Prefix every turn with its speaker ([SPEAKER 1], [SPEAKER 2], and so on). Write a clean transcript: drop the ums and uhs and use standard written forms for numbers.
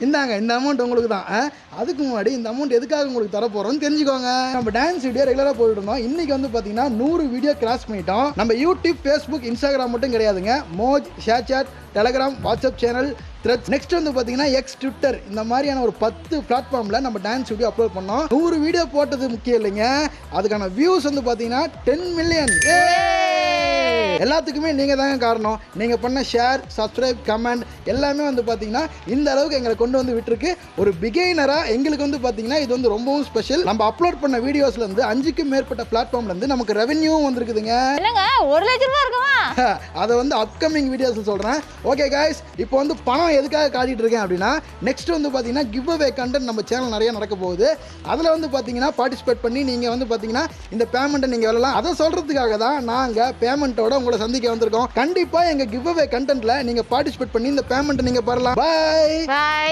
[SPEAKER 1] இந்தாங்க இந்த அமௌண்ட் உங்களுக்கு தான். அதுக்கு முன்னாடி இந்த அமௌண்ட் எதுக்காக உங்களுக்கு தர போறோம்னு தெரிஞ்சுக்கோங்க. நம்ம டான்ஸ் வீடியோ ரெகுலரா போட்டுட்டு இருந்தோம். இன்னைக்கு வந்து பாத்தீங்கன்னா 100 வீடியோ கிராஸ் பண்ணிட்டோம். நம்ம யூடியூப், ஃபேஸ்புக், இன்ஸ்டாகிராம் மட்டும் கிடையாதுங்க. Moj, ShareChat, Telegram, WhatsApp channel, Threads, next வந்து பாத்தீங்கன்னா எக்ஸ், ட்விட்டர், இந்த மாதிரியான ஒரு 10 பிளாட்ஃபார்ம்ல நம்ம டான்ஸ் வீடியோ அப்லோட் பண்ணோம். 100 வீடியோ போட்டது முக்கியம் இல்லைங்க, அதுக்கான வியூஸ் வந்து பாத்தீங்கன்னா 10 மில்லியன். எல்லாத்துக்குமே நீங்க தாங்க காரணம். நீங்க பண்ண ஷேர், சப்ஸ்கிரைப், கமெண்ட் எல்லாமே வந்து பாத்தீங்கன்னா இந்த அளவுக்கு எங்களை கொண்டு வந்து விட்டுருக்கு. ஒரு பிகைனரா எங்களுக்கு வந்து பாத்தீங்கன்னா இது வந்து ரொம்பவும் ஸ்பெஷல். நம்ம அப்லோட் பண்ண வீடியோஸ்ல இருந்து 5க்கும் மேற்பட்ட பிளாட்ஃபார்ம்ல இருந்து நமக்கு ரெவென்யூ வந்திருக்குதுங்க.
[SPEAKER 2] என்னங்க 1 லட்சம் ரூபாய் இருக்குமா?
[SPEAKER 1] அதை வந்து அப்கமிங் வீடியோஸ்ல சொல்றேன். ஓகே गाइस, இப்போ வந்து பணம் எதுக்காக காட்டிட்டு இருக்கேன் அப்படின்னா, நெக்ஸ்ட் வந்து பாத்தீங்கன்னா கிவ் அவே கண்டென்ட் நம்ம சேனல் நிறைய நடக்க போகுது. அதுல வந்து பாத்தீங்கன்னா பார்ட்டிசிபேட் பண்ணி நீங்க வந்து பாத்தீங்கன்னா இந்த பேமெண்ட்டை நீங்க வரலாம். அதை சொல்றதுக்காக தான் நாங்க பேமெண்ட்டோட உங்களை சந்திக்க வந்திருக்கோம். கண்டிப்பா எங்க கிவ் அவே கண்டென்ட்ல நீங்க பார்ட்டிசிபேட் பண்ணி இந்த பேமெண்ட்டை நீங்க பெறலாம். பை.